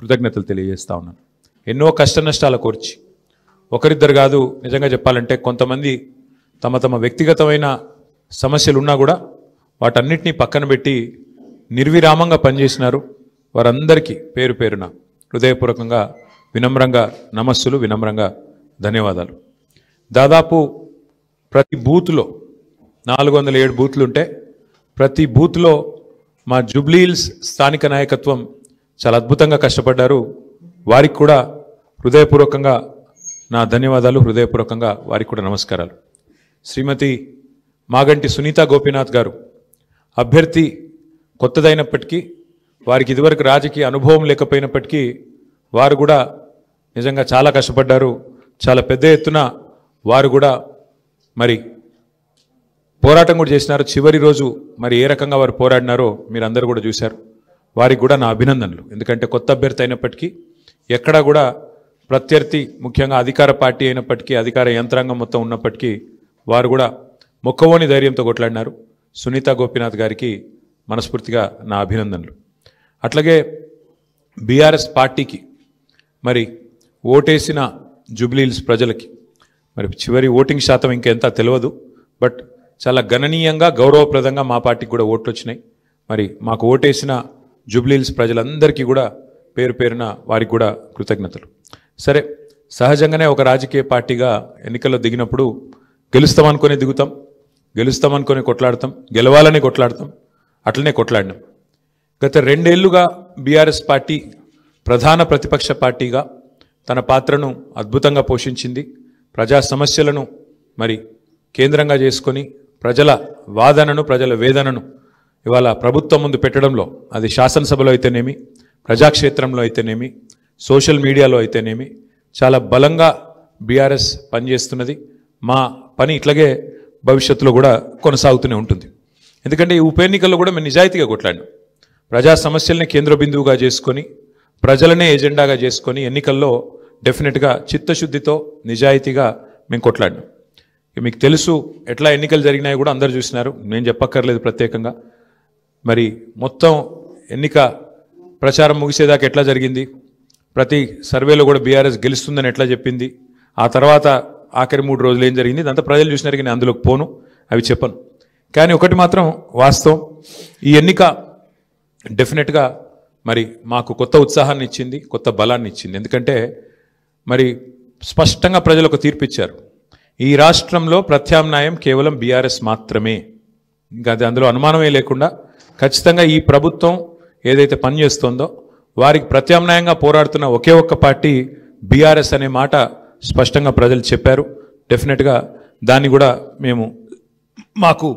కృతజ్ఞతలు తెలియజేస్తా ఉన్నాను. ఎన్నో కష్ట నష్టాల కోర్చి ఒకరిద్దరు కాదు, నిజంగా చెప్పాలంటే కొంతమంది తమ తమ వ్యక్తిగతమైన సమస్యలు ఉన్నా కూడా వాటన్నిటినీ పక్కన పెట్టి నిర్విరామంగా పనిచేసినారు. వారందరికీ పేరు పేరున హృదయపూర్వకంగా వినమ్రంగా నమస్సులు, వినమ్రంగా ధన్యవాదాలు. దాదాపు ప్రతి బూత్లో 407 బూత్లు ఉంటే ప్రతి బూత్లో మా జూబ్లీహిల్స్ స్థానిక నాయకత్వం చాలా అద్భుతంగా కష్టపడ్డారు. వారికి కూడా హృదయపూర్వకంగా నా ధన్యవాదాలు, హృదయపూర్వకంగా వారికి కూడా నమస్కారాలు. శ్రీమతి మాగంటి సునీత గోపీనాథ్ గారు అభ్యర్థి కొత్తదైనప్పటికీ, వారికి ఇదివరకు రాజకీయ అనుభవం లేకపోయినప్పటికీ వారు కూడా నిజంగా చాలా కష్టపడ్డారు. చాలా పెద్ద ఎత్తున వారు కూడా మరి పోరాటం కూడా చేసినారు. చివరి రోజు మరి ఏ రకంగా వారు పోరాడినారో మీరు అందరూ కూడా చూశారు. వారికి కూడా నా అభినందనలు. ఎందుకంటే కొత్త అభ్యర్థి అయినప్పటికీ, ఎక్కడా కూడా ప్రత్యర్థి ముఖ్యంగా అధికార పార్టీ అయినప్పటికీ, అధికార యంత్రాంగం మొత్తం ఉన్నప్పటికీ వారు కూడా మొక్కవోని ధైర్యంతో కొట్లాడినారు. సునీత గోపీనాథ్ గారికి మనస్ఫూర్తిగా నా అభినందనలు. అట్లాగే బీఆర్ఎస్ పార్టీకి మరి ఓటేసిన జూబ్లీహిల్స్ ప్రజలకి మరి చివరి ఓటింగ్ శాతం ఇంకెంత తెలియదు, బట్ చాలా గణనీయంగా గౌరవప్రదంగా మా పార్టీకి కూడా ఓట్లు వచ్చినాయి. మరి మాకు ఓటేసిన జూబ్లీహిల్స్ ప్రజలందరికీ కూడా పేరు పేరున వారికి కూడా కృతజ్ఞతలు. సరే, సహజంగానే ఒక రాజకీయ పార్టీగా ఎన్నికల్లో దిగినప్పుడు గెలుస్తామనుకొని దిగుతాం, గెలుస్తామనుకొని కొట్లాడతాం, గెలవాలని కొట్లాడతాం. అట్లనే కొట్లాడినాం. గత 2 ఏళ్లుగా బీఆర్ఎస్ పార్టీ ప్రధాన ప్రతిపక్ష పార్టీగా తన పాత్రను అద్భుతంగా పోషించింది. ప్రజా సమస్యలను మరి కేంద్రంగా చేసుకొని ప్రజల వాదనను, ప్రజల వేదనను ఇవాళ ప్రభుత్వం ముందు పెట్టడంలో, అది శాసనసభలో అయితేనేమి, ప్రజాక్షేత్రంలో అయితేనేమి, సోషల్ మీడియాలో అయితేనేమి చాలా బలంగా బీఆర్ఎస్ పనిచేస్తున్నది. మా పని ఇట్లాగే భవిష్యత్తులో కూడా కొనసాగుతూనే ఉంటుంది. ఎందుకంటే ఈ ఉప ఎన్నికల్లో కూడా మేము నిజాయితీగా కొట్లాడినాం. ప్రజా సమస్యల్ని కేంద్ర బిందువుగా చేసుకొని, ప్రజలనే ఎజెండాగా చేసుకొని ఎన్నికల్లో డెఫినెట్గా చిత్తశుద్ధితో నిజాయితీగా మేము కొట్లాడినాం. మీకు తెలుసు ఎట్లా ఎన్నికలు జరిగినాయి కూడా అందరు చూసినారు, నేను చెప్పక్కర్లేదు ప్రత్యేకంగా. మరి మొత్తం ఎన్నిక ప్రచారం ముగిసేదాకా ఎట్లా జరిగింది, ప్రతి సర్వేలో కూడా బీఆర్ఎస్ గెలుస్తుందని ఎట్లా చెప్పింది, ఆ తర్వాత ఆఖరి 3 రోజులు ఏం జరిగింది, ఇదంతా ప్రజలు చూసినారు. నేను అందులోకి పోను, అవి చెప్పను. కానీ ఒకటి మాత్రం వాస్తవం, ఈ ఎన్నిక డెఫినెట్గా మరి మాకు కొత్త ఉత్సాహాన్ని ఇచ్చింది, కొత్త బలాన్ని ఇచ్చింది. ఎందుకంటే మరి స్పష్టంగా ప్రజలు ఒక తీర్పు ఇచ్చారు. ఈ రాష్ట్రంలో ప్రత్యామ్నాయం కేవలం బీఆర్ఎస్ మాత్రమే. ఇంకా అది అందులో అనుమానమే లేకుండా ఖచ్చితంగా ఈ ప్రభుత్వం ఏదైతే పనిచేస్తుందో వారికి ప్రత్యామ్నాయంగా పోరాడుతున్న ఒకే ఒక్క పార్టీ బీఆర్ఎస్ అనే మాట స్పష్టంగా ప్రజలు చెప్పారు. డెఫినెట్గా దాన్ని కూడా మేము మాకు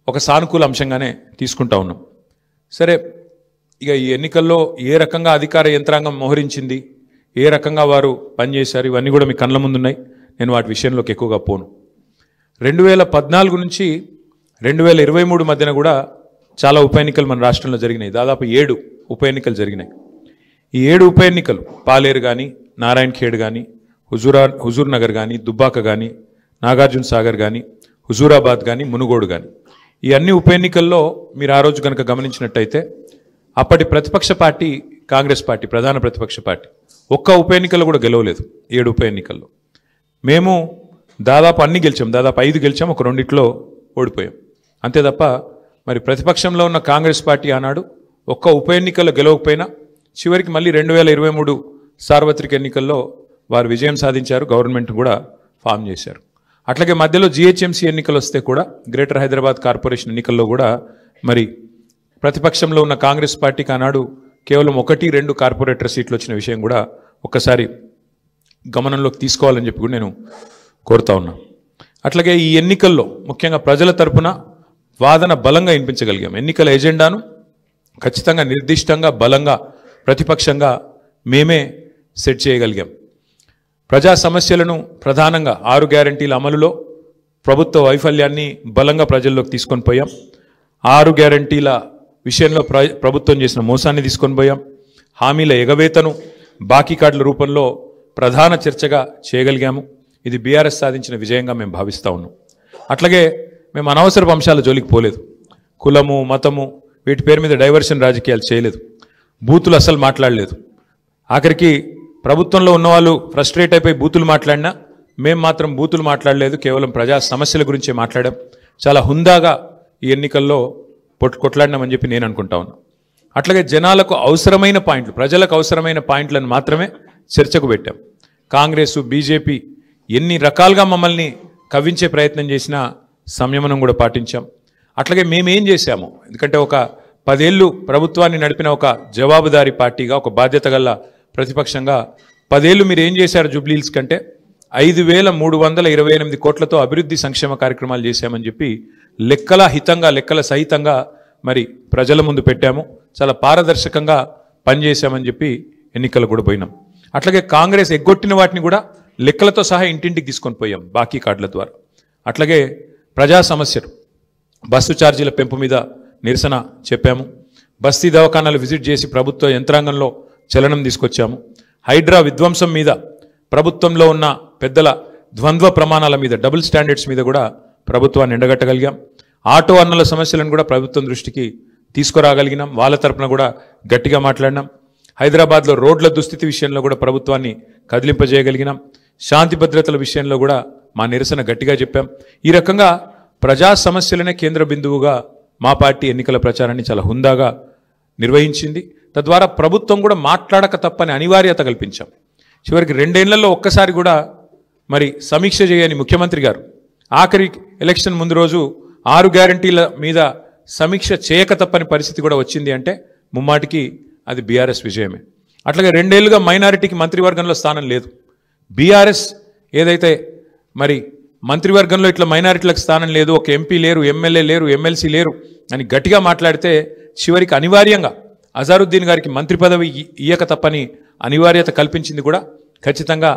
ఒక సానుకూల అంశంగానే తీసుకుంటా ఉన్నాం. సరే, ఇక ఈ ఎన్నికల్లో ఏ రకంగా అధికార యంత్రాంగం మోహరించింది, ఏ రకంగా వారు పనిచేశారు, ఇవన్నీ కూడా మీ కళ్ళ ముందున్నాయి. నేను వాటి విషయంలోకి ఎక్కువగా పోను. 2014 నుంచి 2023 మధ్యన కూడా చాలా ఉప ఎన్నికలు మన రాష్ట్రంలో జరిగినాయి. దాదాపు 7 ఉప ఎన్నికలు జరిగినాయి. ఈ 7 ఉప ఎన్నికలు పాలేరు కానీ, నారాయణ ఖేడ్ కానీ, హుజూర్ నగర్ కానీ, దుబ్బాక కానీ, నాగార్జున సాగర్ కానీ, హుజూరాబాద్ కానీ, మునుగోడు కానీ, ఈ అన్ని ఉప ఎన్నికల్లో మీరు ఆ రోజు కనుక గమనించినట్టయితే అప్పటి ప్రతిపక్ష పార్టీ కాంగ్రెస్ పార్టీ, ప్రధాన ప్రతిపక్ష పార్టీ, ఒక్క ఉప ఎన్నికల్లో కూడా గెలవలేదు. 7 ఉప ఎన్నికల్లో మేము దాదాపు అన్ని గెలిచాం. దాదాపు 5 గెలిచాం, ఒక 2 ఓడిపోయాం. అంతే తప్ప మరి ప్రతిపక్షంలో ఉన్న కాంగ్రెస్ పార్టీ ఆనాడు ఒక్క ఉప ఎన్నికల్లో గెలవకపోయినా చివరికి మళ్ళీ 2023 సార్వత్రిక ఎన్నికల్లో వారు విజయం సాధించారు, గవర్నమెంట్ కూడా ఫామ్ చేశారు. అట్లాగే మధ్యలో జిహెచ్ఎంసీ ఎన్నికలు వస్తే కూడా, గ్రేటర్ హైదరాబాద్ కార్పొరేషన్ ఎన్నికల్లో కూడా మరి ప్రతిపక్షంలో ఉన్న కాంగ్రెస్ పార్టీకి ఆనాడు కేవలం 1-2 కార్పొరేటర్ సీట్లు వచ్చిన విషయం కూడా ఒక్కసారి గమనంలోకి తీసుకోవాలని చెప్పి కూడా నేను కోరుతా ఉన్నా. అట్లాగే ఈ ఎన్నికల్లో ముఖ్యంగా ప్రజల తరపున వాదన బలంగా వినిపించగలిగాం. ఎన్నికల ఎజెండాను ఖచ్చితంగా నిర్దిష్టంగా బలంగా ప్రతిపక్షంగా మేమే సెట్ చేయగలిగాం. ప్రజా సమస్యలను ప్రధానంగా 6 గ్యారంటీల అమలులో ప్రభుత్వ వైఫల్యాన్ని బలంగా ప్రజల్లోకి తీసుకొని పోయాం. 6 గ్యారంటీల విషయంలో ప్రభుత్వం చేసిన మోసాన్ని తీసుకొని పోయాం. హామీల ఎగవేతను బాకీ కార్డుల రూపంలో ప్రధాన చర్చగా చేయగలిగాము. ఇది బీఆర్ఎస్ సాధించిన విజయంగా మేము భావిస్తూ ఉన్నాం. అట్లాగే మేము అనవసరపు అంశాల జోలికి పోలేదు. కులము, మతము వీటి పేరు మీద డైవర్షన్ రాజకీయాలు చేయలేదు. బూతులు అసలు మాట్లాడలేదు. ఆఖరికి ప్రభుత్వంలో ఉన్నవాళ్ళు ఫ్రస్ట్రేట్ అయిపోయి బూతులు మాట్లాడినా మేము మాత్రం బూతులు మాట్లాడలేదు, కేవలం ప్రజా సమస్యల గురించే మాట్లాడాం. చాలా హుందాగా ఈ ఎన్నికల్లో కొట్లాడినామని చెప్పి నేను అనుకుంటా ఉన్నా. అట్లాగే జనాలకు అవసరమైన పాయింట్లు, ప్రజలకు అవసరమైన పాయింట్లను మాత్రమే చర్చకు పెట్టాం. కాంగ్రెస్ బీజేపీ ఎన్ని రకాలుగా మమ్మల్ని కవ్వించే ప్రయత్నం చేసినా సంయమనం కూడా పాటించాం. అట్లాగే మేమేం చేశాము, ఎందుకంటే ఒక 10 ఏళ్ళు ప్రభుత్వాన్ని నడిపిన ఒక జవాబుదారీ పార్టీగా, ఒక బాధ్యత గల ప్రతిపక్షంగా 10 ఏళ్ళు మీరు ఏం చేశారు జూబ్లీహిల్స్ కంటే 5,328 కోట్లతో అభివృద్ధి సంక్షేమ కార్యక్రమాలు చేశామని చెప్పి లెక్కల సహితంగా మరి ప్రజల ముందు పెట్టాము. చాలా పారదర్శకంగా పనిచేశామని చెప్పి ఎన్నికలు కూడా పోయినాం. అట్లాగే కాంగ్రెస్ ఎగ్గొట్టిన వాటిని కూడా లెక్కలతో సహా ఇంటింటికి తీసుకొని పోయాం బాకీ కార్డుల ద్వారా. అట్లాగే ప్రజా సమస్యలు, బస్సు ఛార్జీల పెంపు మీద నిరసన చెప్పాము. బస్తీ దవాఖానాలు విజిట్ చేసి ప్రభుత్వ యంత్రాంగంలో చలనం తీసుకొచ్చాము. హైడ్రా విధ్వంసం మీద, ప్రభుత్వంలో ఉన్న పెద్దల ద్వంద్వ ప్రమాణాల మీద, డబుల్ స్టాండర్డ్స్ మీద కూడా ప్రభుత్వాన్ని ఎండగట్టగలిగాం. ఆటో అన్నల సమస్యలను కూడా ప్రభుత్వం దృష్టికి తీసుకురాగలిగినాం. వాళ్ళ తరపున కూడా గట్టిగా మాట్లాడినాం. హైదరాబాద్లో రోడ్ల దుస్థితి విషయంలో కూడా ప్రభుత్వాన్ని కదిలింపజేయగలిగినాం. శాంతి భద్రతల విషయంలో కూడా మా నిరసన గట్టిగా చెప్పాం. ఈ రకంగా ప్రజా సమస్యలనే కేంద్ర బిందువుగా మా పార్టీ ఎన్నికల ప్రచారాన్ని చాలా హుందాగా నిర్వహించింది. తద్వారా ప్రభుత్వం కూడా మాట్లాడక తప్పని అనివార్యత కల్పించాం. చివరికి 2 ఏళ్లలో ఒక్కసారి కూడా మరి సమీక్ష చేయని ముఖ్యమంత్రి గారు ఆఖరి ఎలక్షన్ ముందు రోజు 6 గ్యారంటీల మీద సమీక్ష చేయక తప్పని పరిస్థితి కూడా వచ్చింది అంటే ముమ్మాటికి అది బీఆర్ఎస్ విజయమే. అట్లాగే 2 ఏళ్లుగా మైనారిటీకి మంత్రివర్గంలో స్థానం లేదు. బీఆర్ఎస్ ఏదైతే మరి మంత్రివర్గంలో ఇట్లా మైనారిటీలకు స్థానం లేదు, ఒక ఎంపీ లేరు, ఎమ్మెల్యే లేరు, ఎమ్మెల్సీ లేరు అని గట్టిగా మాట్లాడితే చివరికి అనివార్యంగా అజారుద్దీన్ గారికి మంత్రి పదవి ఇయ్యక తప్పని అనివార్యత కల్పించింది కూడా ఖచ్చితంగా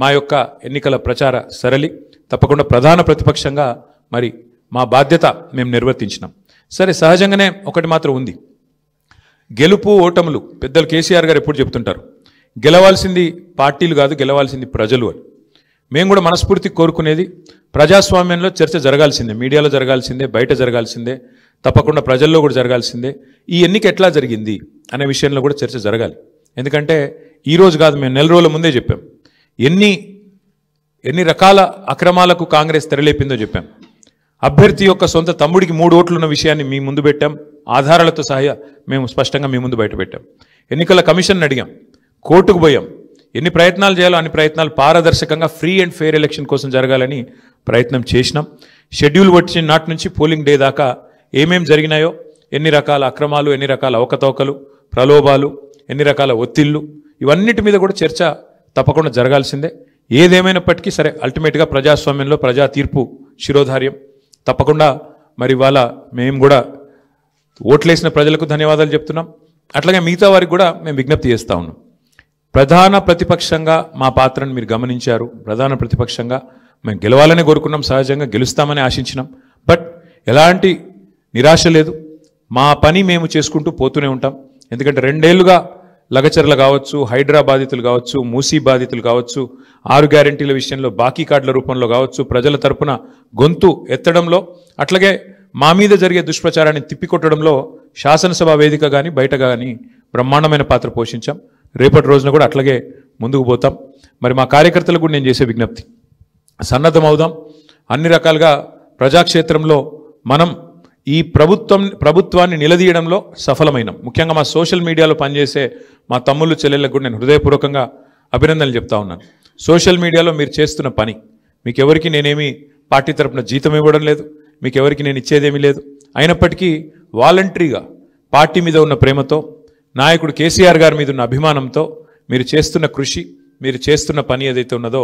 మా యొక్క ఎన్నికల ప్రచార సరళి. తప్పకుండా ప్రధాన ప్రతిపక్షంగా మరి మా బాధ్యత మేము నిర్వర్తించినాం. సరే, సహజంగానే ఒకటి మాత్రం ఉంది, గెలుపు ఓటములు పెద్దలు కేసీఆర్ గారు ఎప్పుడు చెప్తుంటారు, గెలవాల్సింది పార్టీలు కాదు, గెలవాల్సింది ప్రజలు అని. మేము కూడా మనస్ఫూర్తి కోరుకునేది ప్రజాస్వామ్యంలో చర్చ జరగాల్సిందే, మీడియాలో జరగాల్సిందే, బయట జరగాల్సిందే, తప్పకుండా ప్రజల్లో కూడా జరగాల్సిందే. ఈ ఎన్నిక ఎట్లా జరిగింది అనే విషయంలో కూడా చర్చ జరగాలి. ఎందుకంటే ఈరోజు కాదు, మేము 4 రోజుల ముందే చెప్పాం ఎన్ని రకాల అక్రమాలకు కాంగ్రెస్ తెరలేపిందో చెప్పాం. అభ్యర్థి యొక్క సొంత తమ్ముడికి 3 ఓట్లున్న విషయాన్ని మీ ముందు పెట్టాం, ఆధారాలతో సహా మేము స్పష్టంగా మీ ముందు బయట పెట్టాం. ఎన్నికల కమిషన్ అడిగాం, కోర్టుకు పోయాం. ఎన్ని ప్రయత్నాలు చేయాలో అన్ని ప్రయత్నాలు పారదర్శకంగా ఫ్రీ అండ్ ఫెయిర్ ఎలక్షన్ కోసం జరగాలని ప్రయత్నం చేసినాం. షెడ్యూల్ వచ్చిన నాటి నుంచి పోలింగ్ డే దాకా ఏమేం జరిగినాయో, ఎన్ని రకాల అక్రమాలు, ఎన్ని రకాల అవకతవకలు, ప్రలోభాలు, ఎన్ని రకాల ఒత్తిళ్లు, ఇవన్నిటి మీద కూడా చర్చ తప్పకుండా జరగాల్సిందే. ఏదేమైనప్పటికీ సరే, అల్టిమేట్గా ప్రజాస్వామ్యంలో ప్రజా తీర్పు శిరోధార్యం. తప్పకుండా మరి ఇవాళ మేము కూడా ఓట్లేసిన ప్రజలకు ధన్యవాదాలు చెప్తున్నాం. అట్లాగే మిగతా వారికి కూడా మేము విజ్ఞప్తి చేస్తూ ఉన్నాం. ప్రధాన ప్రతిపక్షంగా మా పాత్రను మీరు గమనించారు. ప్రధాన ప్రతిపక్షంగా మేము గెలవాలని కోరుకున్నాం, సహజంగా గెలుస్తామని ఆశించినాం. బట్ ఎలాంటి నిరాశ లేదు, మా పని మేము చేసుకుంటూ పోతూనే ఉంటాం. ఎందుకంటే 2 ఏళ్లుగా లగచర్ల కావచ్చు, హైడ్రా బాధితులు కావచ్చు, మూసీ బాధితులు కావచ్చు, 6 గ్యారంటీల విషయంలో బాకీ కార్డుల రూపంలో కావచ్చు, ప్రజల తరపున గొంతు ఎత్తడంలో, అట్లాగే మా మీద జరిగే దుష్ప్రచారాన్ని తిప్పికొట్టడంలో శాసనసభ వేదిక కానీ బయట కానీ బ్రహ్మాండమైన పాత్ర పోషించాం. రేపటి రోజున కూడా అట్లాగే ముందుకు పోతాం. మరి మా కార్యకర్తలకు కూడా నేను చేసే విజ్ఞప్తి, సన్నద్ధం అవుదాం. అన్ని రకాలుగా ప్రజాక్షేత్రంలో మనం ఈ ప్రభుత్వాన్ని నిలదీయడంలో సఫలమైనాం. ముఖ్యంగా మా సోషల్ మీడియాలో పనిచేసే మా తమ్ముళ్ళు చెల్లెళ్ళకు కూడా నేను హృదయపూర్వకంగా అభినందనలు చెప్తా ఉన్నాను. సోషల్ మీడియాలో మీరు చేస్తున్న పని, మీకెవరికి నేనేమి పార్టీ తరపున జీతం ఇవ్వడం లేదు, మీకెవరికి నేను ఇచ్చేదేమీ లేదు. అయినప్పటికీ వాలంటరీగా పార్టీ మీద ఉన్న ప్రేమతో, నాయకుడు కేసీఆర్ గారి మీద ఉన్న అభిమానంతో మీరు చేస్తున్న కృషి, మీరు చేస్తున్న పని ఏదైతే ఉన్నదో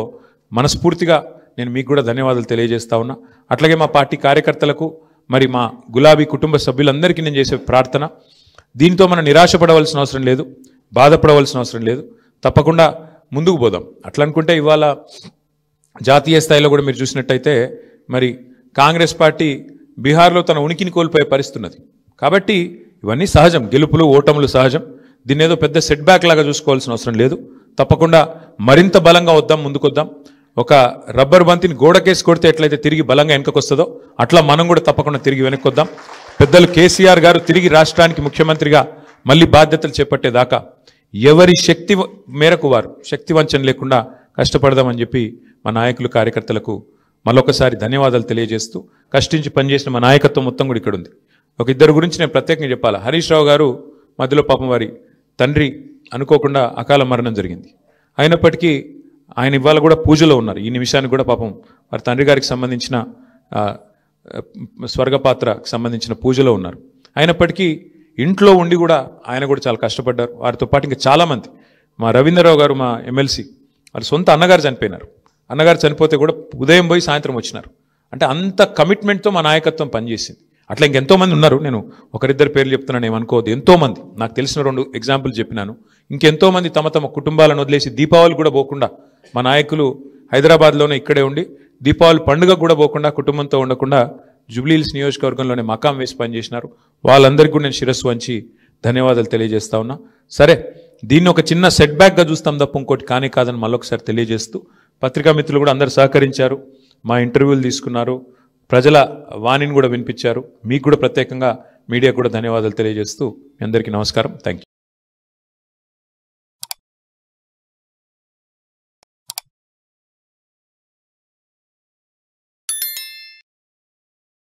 మనస్ఫూర్తిగా నేను మీకు కూడా ధన్యవాదాలు తెలియజేస్తా ఉన్నా. అట్లాగే మా పార్టీ కార్యకర్తలకు, మరి మా గులాబీ కుటుంబ సభ్యులందరికీ నేను చేసే ప్రార్థన, దీంతో మనం నిరాశపడవలసిన అవసరం లేదు, బాధపడవలసిన అవసరం లేదు. తప్పకుండా ముందుకు పోదాం. అట్లా అనుకుంటే ఇవాళ జాతీయ స్థాయిలో కూడా మీరు చూసినట్టయితే మరి కాంగ్రెస్ పార్టీ బీహార్లో తన ఉనికిని కోల్పోయే పరిస్థితి ఉన్నది. కాబట్టి ఇవన్నీ సహజం, గెలుపులు ఓటములు సహజం. దీన్ని ఏదో పెద్ద సెట్ బ్యాక్ లాగా చూసుకోవాల్సిన అవసరం లేదు. తప్పకుండా మరింత బలంగా వద్దాం, ముందుకొద్దాం. ఒక రబ్బర్ బంతిని గోడకేసి కొడితే ఎట్లయితే తిరిగి బలంగా వెనకకొస్తుందో అట్లా మనం కూడా తప్పకుండా తిరిగి వెనక్కొద్దాం. పెద్దలు కేసీఆర్ గారు తిరిగి రాష్ట్రానికి ముఖ్యమంత్రిగా మళ్ళీ బాధ్యతలు చేపట్టేదాకా ఎవరి శక్తి మేరకు వారు శక్తి వంచన లేకుండా కష్టపడదామని చెప్పి మా నాయకులు కార్యకర్తలకు మరొకసారి ధన్యవాదాలు తెలియజేస్తూ కష్టించి పనిచేసిన మా నాయకత్వం మొత్తం కూడా ఇక్కడ ఉంది. ఒక ఇద్దరు గురించి నేను ప్రత్యేకంగా చెప్పాలి. హరీష్ రావు గారు మధ్యలో పాపం వారి తండ్రి అనుకోకుండా అకాల మరణం జరిగింది. అయినప్పటికీ ఆయన ఇవాళ కూడా పూజలో ఉన్నారు. ఈ నిమిషానికి కూడా పాపం వారి తండ్రి గారికి సంబంధించిన స్వర్గపాత్రకు సంబంధించిన పూజలో ఉన్నారు. అయినప్పటికీ ఇంట్లో ఉండి కూడా ఆయన కూడా చాలా కష్టపడ్డారు. వారితో పాటు ఇంకా చాలామంది, మా రవీంద్రరావు గారు మా ఎమ్మెల్సీ, వారి సొంత అన్నగారు చనిపోయినారు. అన్నగారు చనిపోతే కూడా ఉదయం పోయి సాయంత్రం వచ్చినారు. అంటే అంత కమిట్మెంట్తో మా నాయకత్వం పనిచేసింది. అట్లా ఇంకెంతోమంది ఉన్నారు. నేను ఒకరిద్దరు పేర్లు చెప్తున్నాను, ఏమనుకోవద్దు. ఎంతోమంది నాకు తెలిసిన 2 ఎగ్జాంపుల్ చెప్పినాను. ఇంకెంతోమంది తమ తమ కుటుంబాలను వదిలేసి దీపావళి కూడా పోకుండా, మా నాయకులు హైదరాబాద్లోనే ఇక్కడే ఉండి దీపావళి పండుగ కూడా పోకుండా, కుటుంబంతో ఉండకుండా జూబ్లీహిల్స్ నియోజకవర్గంలోనే మకాం వేసి పనిచేసినారు. వాళ్ళందరికీ కూడా నేను శిరస్సు వంచి ధన్యవాదాలు తెలియజేస్తా ఉన్నా. సరే, దీన్ని ఒక చిన్న సెట్ బ్యాక్గా చూస్తాం తప్ప ఇంకోటి కానీ కాదని మళ్ళొకసారి తెలియజేస్తూ, పత్రికా మిత్రులు కూడా అందరు సహకరించారు, మా ఇంటర్వ్యూలు తీసుకున్నారు, ప్రజల వాణిని కూడా వినిపించారు. మీకు కూడా ప్రత్యేకంగా మీడియా కూడా ధన్యవాదాలు తెలియజేస్తూ మీ అందరికీ నమస్కారం. Thank you.